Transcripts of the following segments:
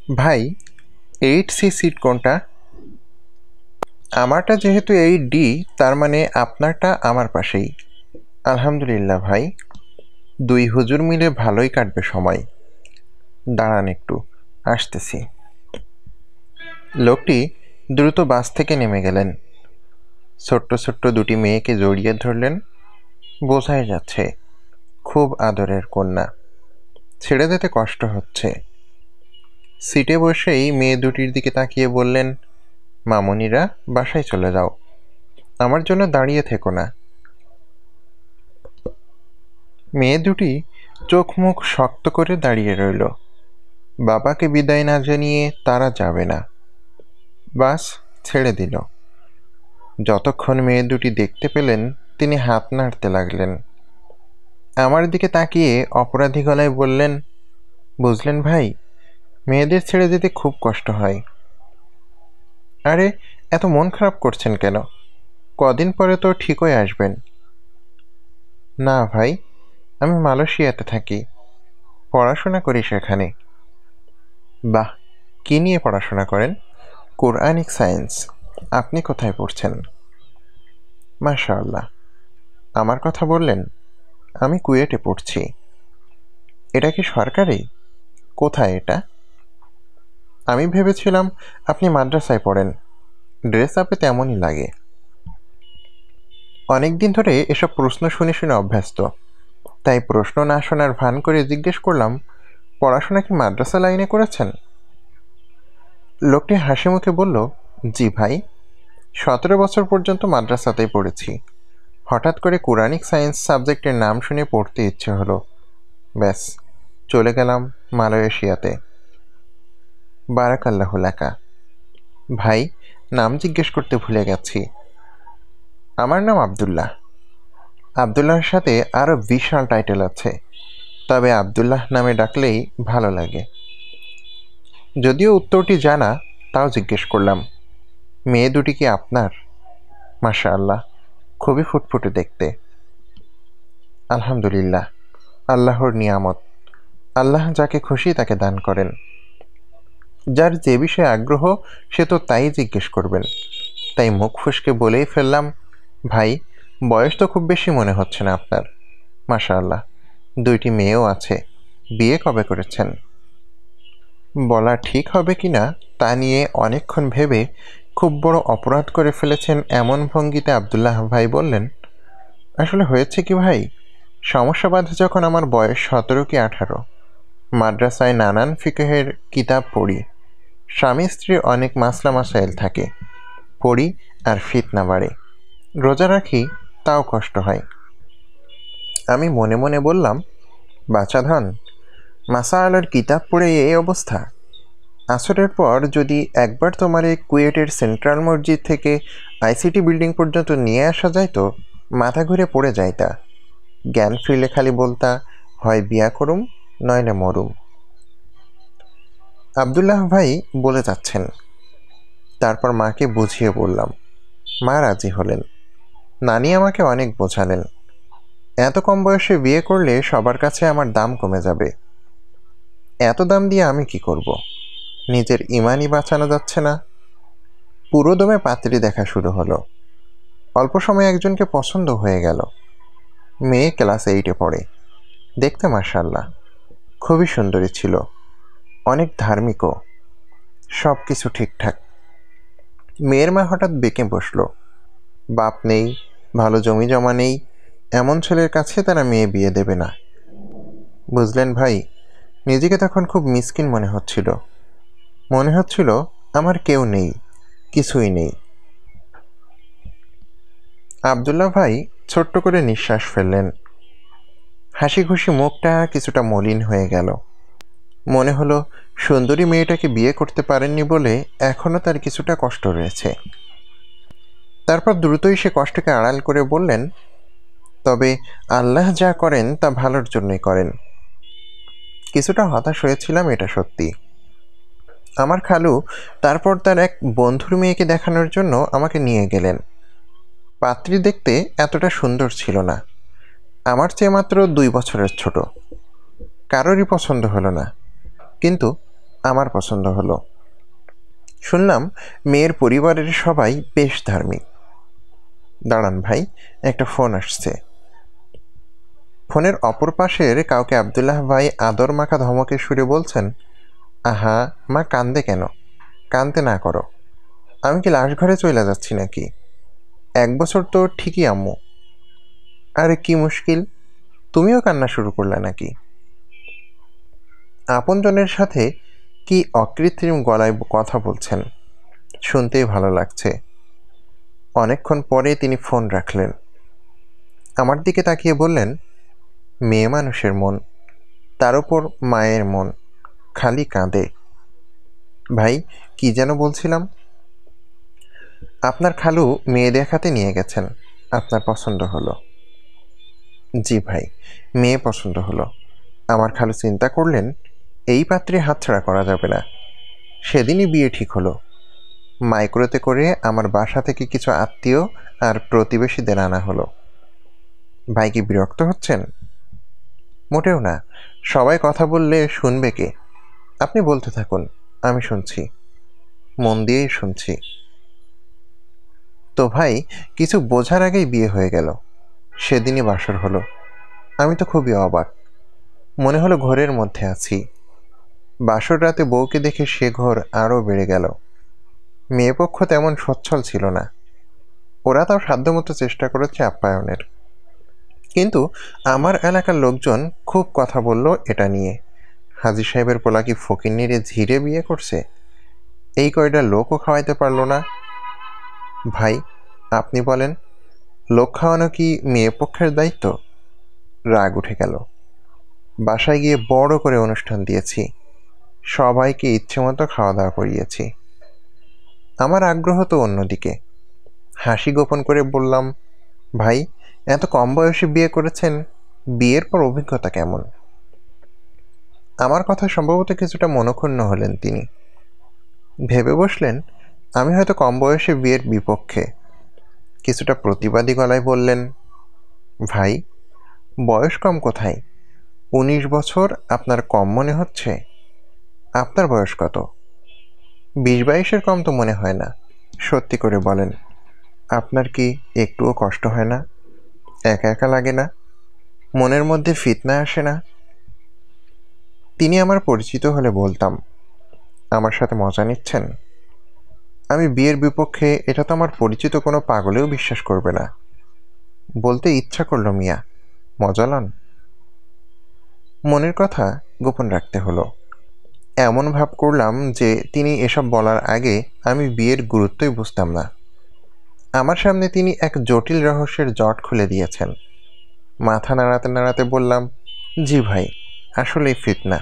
ভাই 8C seat কোনটা? আমারটা যেহেতু 8D, তার মানে আপনারটা আমার পাশেই। আলহামদুলিল্লাহ ভাই, 2 হুজুর মিলে ভালোই কাটবে সময়। দাঁড়ান একটু, আসতেছি। লোকটি দ্রুত বাস থেকে নেমে গেলেন। ছোট্ট ছোট্ট দুটি মেয়েকে জড়িয়ে ধরলেন। বোঝাই যাচ্ছে খুব আদরের কন্যা, ছেড়ে যেতে কষ্ট হচ্ছে। সিটে বসেই মেয়ে দুটির দিকে তাকিয়ে বললেন, মামুনিরা বাসায় চলে যাও, আমার জন্য দাঁড়িয়ে থেকো না। মেয়ে দুটি চোখ মুখ শক্ত করে দাঁড়িয়ে রইল। বাবাকে বিদায় না জানিয়ে তারা যাবে না। বাস ছেড়ে দিল। যতক্ষণ মেয়ে দুটি দেখতে পেলেন, তিনি হাত নাড়তে লাগলেন। আমার দিকে তাকিয়ে অপরাধী গলায় বললেন, বুঝলেন ভাই, মেয়েদের ছেড়ে যেতে খুব কষ্ট হয়। আরে, এত মন খারাপ করছেন কেন? কদিন পরে তো ঠিকই আসবেন। না ভাই, আমি মালয়েশিয়াতে থাকি, পড়াশোনা করি সেখানে। বাহ, কী নিয়ে পড়াশোনা করেন? Quranic science. আপনি কোথায় পড়ছেন? মাশাআল্লাহ। আমার কথা বললেন? আমি কুয়েটে পড়ছি। এটা কি সরকারি? কোথায় এটা? আমি ভেবেছিলাম আপনি মাদ্রাসায় পড়েন, ড্রেস আপে তেমনই লাগে। অনেকদিন ধরে এসব প্রশ্ন শুনে শুনে অভ্যস্ত, তাই প্রশ্ন না শোনার ভান করে জিজ্ঞেস করলাম, পড়াশোনা কি মাদ্রাসা লাইনে করেছেন? লোকটি হাসি মুখে বলল, জি ভাই, 17 বছর পর্যন্ত মাদ্রাসাতেই পড়েছি। হঠাৎ করে কোরআনিক সায়েন্স সাবজেক্টের নাম শুনে পড়তে ইচ্ছে হলো, ব্যাস চলে গেলাম মালয়েশিয়াতে। বারাকাল্লাহু লাকা। ভাই, নাম জিজ্ঞেস করতে ভুলে গেছি। আমার নাম আব্দুল্লাহ। আব্দুল্লাহর সাথে আরও বিশাল টাইটেল আছে, তবে আব্দুল্লাহ নামে ডাকলেই ভালো লাগে। যদিও উত্তরটি জানা, তাও জিজ্ঞেস করলাম, মেয়ে দুটি কি আপনার? মাশাআল্লাহ, খুবই ফুটফুটে দেখতে। আলহামদুলিল্লাহ, আল্লাহর নিয়ামত। আল্লাহ যাকে খুশি তাকে দান করেন। যার যে বিষয়ে আগ্রহ সে তো তাই জিজ্ঞেস করবেন, তাই মুখ ফুসকে বলেই ফেললাম, ভাই, বয়স তো খুব বেশি মনে হচ্ছে না আপনার। মাশাআল্লাহ, 2টি মেয়েও আছে। বিয়ে কবে করেছেন? বলা ঠিক হবে কিনা তা নিয়ে অনেকক্ষণ ভেবে খুব বড় অপরাধ করে ফেলেছেন এমন ভঙ্গিতে আব্দুল্লাহ ভাই বললেন, আসলে হয়েছে কি ভাই, সমস্যা বাধে যখন আমার বয়স 17 কি 18। মাদ্রাসায় নানান ফিকহের কিতাব পড়ি, স্বামী স্ত্রীর অনেক মাসলা মাসাইল থাকে, পড়ি আর ফিতনা বাড়ে। রোজা রাখি, তাও কষ্ট হয়। আমি মনে মনে বললাম, বাছাধন, মাসাআলার কিতাব পড়ে এই অবস্থা। আসরের পর যদি একবার তোমার এই কুয়েটের সেন্ট্রাল মসজিদ থেকে আইসিটি বিল্ডিং পর্যন্ত নিয়ে আসা যায় তো মাথা ঘুরে পড়ে যাইতা। জ্ঞান ফিরলে খালি বলতা, হয় বিয়া করুম নইলে মরুম। আব্দুল্লাহ ভাই বলে যাচ্ছেন। তারপর মাকে বুঝিয়ে বললাম। মা রাজি হলেন। নানি আমাকে অনেক বোঝালেন, এত কম বয়সে বিয়ে করলে সবার কাছে আমার দাম কমে যাবে। এত দাম দিয়ে আমি কি করব? নিজের ইমানই বাঁচানো যাচ্ছে না। পুরো দমে পাত্রী দেখা শুরু হলো। অল্প সময়ে একজনকে পছন্দ হয়ে গেল। মেয়ে ক্লাস 8-এ পড়ে, দেখতে মাশাআল্লাহ খুবই সুন্দরী ছিল, অনেক ধার্মিকও, সব কিছু ঠিকঠাক। মেয়ের মা হঠাৎ বেঁকে বসল। বাপ নেই, ভালো জমি জমা নেই, এমন ছেলের কাছে তারা মেয়ে বিয়ে দেবে না। বুঝলেন ভাই, নিজেকে তখন খুব মিসকিন মনে হচ্ছিল। মনে হচ্ছিল আমার কেউ নেই, কিছুই নেই। আব্দুল্লাহ ভাই ছোট্ট করে নিঃশ্বাস ফেললেন। হাসি খুশি মুখটা কিছুটা মলিন হয়ে গেল। মনে হলো সুন্দরী মেয়েটাকে বিয়ে করতে পারেননি বলে এখনও তার কিছুটা কষ্ট রয়েছে। তারপর দ্রুতই সে কষ্টকে আড়াল করে বললেন, তবে আল্লাহ যা করেন তা ভালোর জন্যই করেন। কিছুটা হতাশ হয়েছিলাম, এটা সত্যি। আমার খালু তারপর তার এক বন্ধুর মেয়েকে দেখানোর জন্য আমাকে নিয়ে গেলেন। পাত্রী দেখতে এতটা সুন্দর ছিল না, আমার চেয়ে মাত্র 2 বছরের ছোট। কারোরই পছন্দ হলো না, কিন্তু আমার পছন্দ হলো। শুনলাম মেয়ের পরিবারের সবাই বেশ ধার্মিক। দাঁড়ান ভাই, একটা ফোন আসছে। ফোনের অপর পাশের কাউকে আব্দুল্লাহ ভাই আদর মাখা ধমকের সুরে বলছেন, আহা মা কান্দে কেন? কান্দতে না করো। আমি কি লাশ ঘরে চলে যাচ্ছি নাকি? 1 বছর তো ঠিকই আম্মু। আরে কি মুশকিল, তুমিও কান্না শুরু করলে নাকি? আপনজনের সাথে কি অকৃত্রিম গলায় কথা বলছেন, শুনতেই ভালো লাগছে। অনেকক্ষণ পরে তিনি ফোন রাখলেন। আমার দিকে তাকিয়ে বললেন, মেয়ে মানুষের মন, তার উপর মায়ের মন, খালি কাঁদে। ভাই, কি যেন বলছিলাম? আপনার খালু মেয়ে দেখাতে নিয়ে গেছেন, আপনার পছন্দ হলো? জি ভাই, মেয়ে পছন্দ হলো। আমার খালু চিন্তা করলেন এই পাত্রে হাতছাড়া করা যাবে না। সেদিনই বিয়ে ঠিক হলো। মাইক্রোতে করে আমার বাসা থেকে কিছু আত্মীয় আর প্রতিবেশীদের আনা হলো। ভাই কি বিরক্ত হচ্ছেন? মোটেও না, সবাই কথা বললে শুনবে কে? আপনি বলতে থাকুন, আমি শুনছি, মন দিয়েই শুনছি। তো ভাই, কিছু বোঝার আগেই বিয়ে হয়ে গেল। সেদিনই বাসর হলো। আমি তো খুবই অবাক, মনে হলো ঘোরের মধ্যে আছি। বাসর রাতে বউকে দেখে সে ঘোর আরও বেড়ে গেল। মেয়েপক্ষ তেমন সচ্ছল ছিল না, ওরা তাও সাধ্যমতো চেষ্টা করেছে আপ্যায়নের। কিন্তু আমার এলাকার লোকজন খুব কথা বলল এটা নিয়ে। হাজী সাহেবের পোলা কি ফকিন্নিরে ঝিরে বিয়ে করছে? এই কয়টা লোকও খাওয়াইতে পারল না। ভাই, আপনি বলেন, লোক খাওয়ানো কি মেয়ে পক্ষের দায়িত্ব? রাগ উঠে গেল। বাসায় গিয়ে বড় করে অনুষ্ঠান দিয়েছি, সবাইকে ইচ্ছে মতো খাওয়া দাওয়া করিয়েছি। আমার আগ্রহ তো অন্যদিকে। হাসি গোপন করে বললাম, ভাই, এত কম বয়সে বিয়ে করেছেন, বিয়ের পর অভিজ্ঞতা কেমন? আমার কথা সম্ভবত কিছুটা মনক্ষুণ্ণ হলেন তিনি। ভেবে বসলেন আমি হয়তো কম বয়সে বিয়ের বিপক্ষে। কিছুটা প্রতিবাদী গলায় বললেন, ভাই, বয়স কম কোথায়? 19 বছর আপনার কম মনে হচ্ছে? আপনার বয়স কত? 20-22-এর কম তো মনে হয় না। সত্যি করে বলেন, আপনার কি একটুও কষ্ট হয় না? একা একা লাগে না? মনের মধ্যে ফিতনা আসে না? তিনি আমার পরিচিত হলে বলতাম, আমার সাথে মজা নিচ্ছেন? আমি বিয়ের বিপক্ষে এটা তো আমার পরিচিত কোনো পাগলেও বিশ্বাস করবে না। বলতে ইচ্ছা করলো মিয়া, মজা লন। মনের কথা গোপন রাখতে হলো। এমন ভাব করলাম যে তিনি এসব বলার আগে আমি বিয়ের গুরুত্বই বুঝতাম না। আমার সামনে তিনি এক জটিল রহস্যের জট খুলে দিয়েছেন। মাথা নাড়াতে নাড়াতে বললাম, জি ভাই, আসলেই ফিতনা,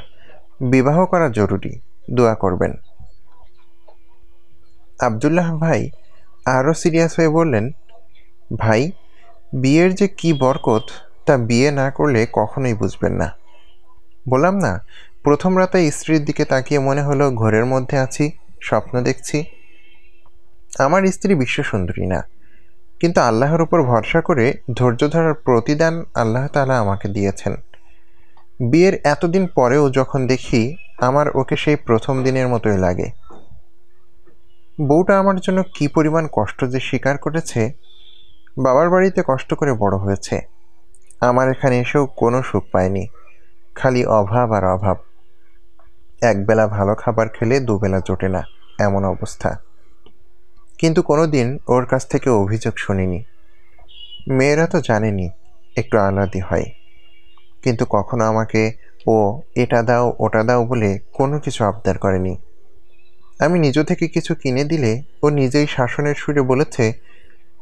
বিবাহ করা জরুরি, দোয়া করবেন। আব্দুল্লাহ ভাই আরও সিরিয়াস হয়ে বললেন, ভাই, বিয়ের যে কি বরকত তা বিয়ে না করলে কখনোই বুঝবেন না। বললাম না, প্রথম রাতে স্ত্রীর দিকে তাকিয়ে মনে হলো ঘরের মধ্যে আছি, স্বপ্ন দেখছি। আমার স্ত্রী বিশ্বসুন্দরী না, কিন্তু আল্লাহর উপর ভরসা করে ধৈর্য ধরার প্রতিদান আল্লাহ তাআলা আমাকে দিয়েছেন। বিয়ের এতদিন পরেও যখন দেখি, আমার ওকে সেই প্রথম দিনের মতোই লাগে। বউটা আমার জন্য কি পরিমাণ কষ্ট যে স্বীকার করেছে। বাবার বাড়িতে কষ্ট করে বড় হয়েছে, আমার এখানে এসেও কোনো সুখ পায়নি, খালি অভাব আর অভাব। একবেলা ভালো খাবার খেলে দুবেলা জোটে না, এমন অবস্থা। কিন্তু কোনোদিন ওর কাছ থেকে অভিযোগ শুনিনি। মেয়েরা তো জানেনি একটু আহ্লাদি হয়, কিন্তু কখনো আমাকে ও এটা দাও ওটা দাও বলে কোনো কিছু আবদার করেনি। আমি নিজ থেকে কিছু কিনে দিলে ও নিজেই শাসনের সুরে বলেছে,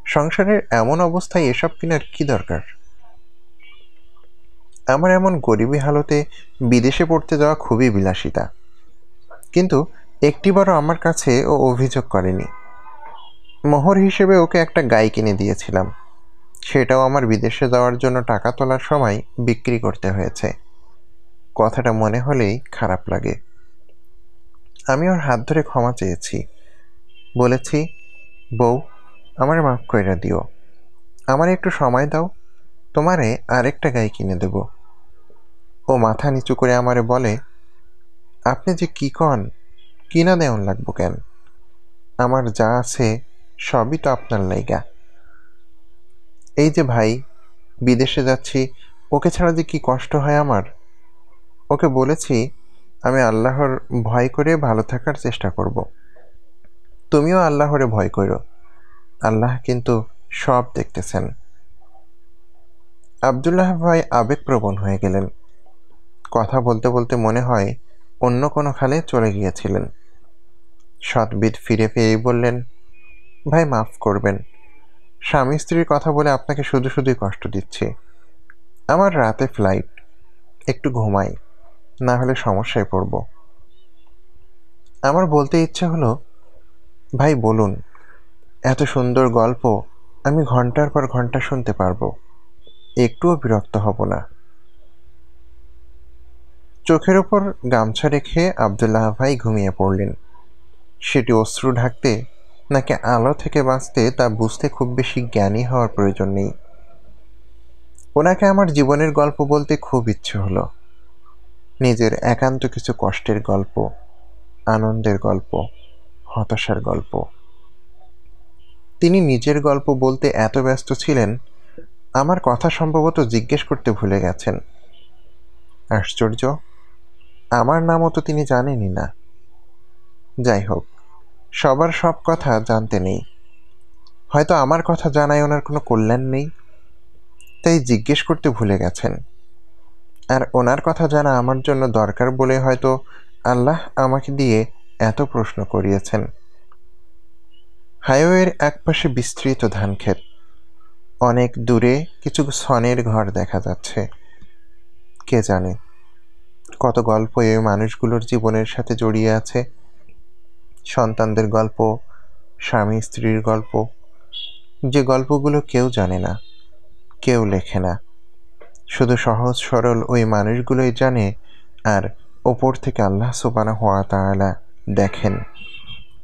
সংসারের এমন অবস্থায় এসব কেনার কি দরকার? আমার এমন গরিবী হালতে বিদেশে পড়তে যাওয়া খুবই বিলাসিতা, কিন্তু একটিবারও আমার কাছে ও অভিযোগ করেনি। মোহর হিসেবে ওকে একটা গাই কিনে দিয়েছিলাম, সেটাও আমার বিদেশে যাওয়ার জন্য টাকা তোলার সময় বিক্রি করতে হয়েছে। কথাটা মনে হলেই খারাপ লাগে। আমি ওর হাত ধরে ক্ষমা চেয়েছি, বলেছি, বউ, আমারে মাফ কইরা দিও, আমারে একটু সময় দাও, তোমারে আরেকটা গাই কিনে দেব। ও মাথা নিচু করে আমারে বলে, আপনি যে কি কন, কিনা দেওন লাগবো কেন? আমার যা আছে সবই তো আপনার লাইগা। এই যে ভাই, বিদেশে যাচ্ছি, ওকে ছাড়া যে কি কষ্ট হয় আমার। ওকে বলেছি আমি আল্লাহর ভয় করে ভালো থাকার চেষ্টা করব। তুমিও আল্লাহরে ভয় করো, আল্লাহ কিন্তু সব দেখতেছেন। আব্দুল্লাহ ভাই আবেগপ্রবণ হয়ে গেলেন। কথা বলতে বলতে মনে হয় অন্য কোনো খালে চলে গিয়েছিলেন। সৎবিদ ফিরে পেয়েই বললেন, ভাই মাফ করবেন, স্বামী স্ত্রীর কথা বলে আপনাকে শুধু শুধুই কষ্ট দিচ্ছি। আমার রাতে ফ্লাইট, একটু ঘুমাই, না হলে সমস্যায় পড়ব। আমার বলতে ইচ্ছে হলো, ভাই বলুন, এত সুন্দর গল্প আমি ঘন্টার পর ঘন্টা শুনতে পারবো, একটুও বিরক্ত হব না। চোখের ওপর গামছা রেখে আব্দুল্লাহ ভাই ঘুমিয়ে পড়লেন। সেটি অশ্রু ঢাকতে নাকি আলো থেকে বাঁচতে তা বুঝতে খুব বেশি জ্ঞানী হওয়ার প্রয়োজন নেই। ওনাকে আমার জীবনের গল্প বলতে খুব ইচ্ছে হলো, নিজের একান্ত কিছু কষ্টের গল্প, আনন্দের গল্প, হতাশার গল্প। তিনি নিজের গল্প বলতে এত ব্যস্ত ছিলেন, আমার কথা সম্ভবত জিজ্ঞেস করতে ভুলে গেছেন। আশ্চর্য, আমার নামও তো তিনি জানেনই না। যাই হোক, সবার সব কথা জানতে নেই। হয়তো আমার কথা জানায় ওনার কোনো কল্যাণ নেই, তাই জিজ্ঞেস করতে ভুলে গেছেন। আর ওনার কথা জানা আমার জন্য দরকার বলে হয়তো আল্লাহ আমাকে দিয়ে এত প্রশ্ন করিয়েছেন। হাইওয়ের একপাশে বিস্তৃত ধানক্ষেত, অনেক দূরে কিছু ছনের ঘর দেখা যাচ্ছে। কে জানে কত গল্প এই মানুষগুলোর জীবনের সাথে জড়িয়ে আছে। সন্তানদের গল্প, স্বামী স্ত্রীর গল্প, যে গল্পগুলো কেউ জানে না, কেউ লেখে না। শুধু সহজ সরল ওই মানুষগুলোই জানে, আর ওপর থেকে আল্লাহ সুবহানাহু ওয়া তাআলা দেখেন,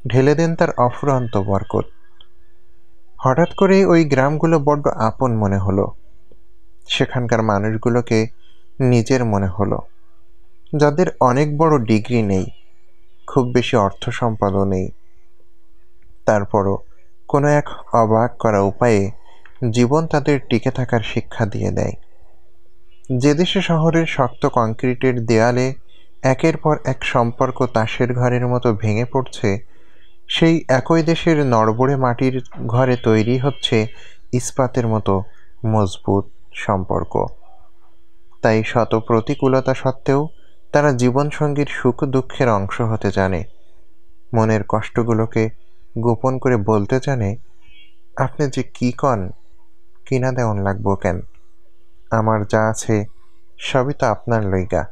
ঢেলে দেন তার অফুরন্ত বরকত। হঠাৎ করেই ওই গ্রামগুলো বড্ড আপন মনে হলো। সেখানকার মানুষগুলোকে নিজের মনে হলো, যাদের অনেক বড় ডিগ্রি নেই, খুব বেশি অর্থ সম্পদও নেই, তারপরও কোনো এক অবাক করা উপায়ে জীবন তাদের টিকে থাকার শিক্ষা দিয়ে দেয়। যে দেশে শহরের শক্ত কংক্রিটের দেয়ালে একের পর এক সম্পর্ক তাসের ঘরের মতো ভেঙে পড়ছে, সেই একই দেশের নড়বড়ে মাটির ঘরে তৈরি হচ্ছে ইস্পাতের মতো মজবুত সম্পর্ক। তাই শত প্রতিকূলতা সত্ত্বেও তারা জীবনসঙ্গীর সুখ দুঃখের অংশ হতে জানে, মনের কষ্টগুলোকে গোপন করে বলতে জানে, আপনি যে কি কন, কিনা দেওন লাগবো কেন? আমার যা আছে সবই তো আপনার লইগা।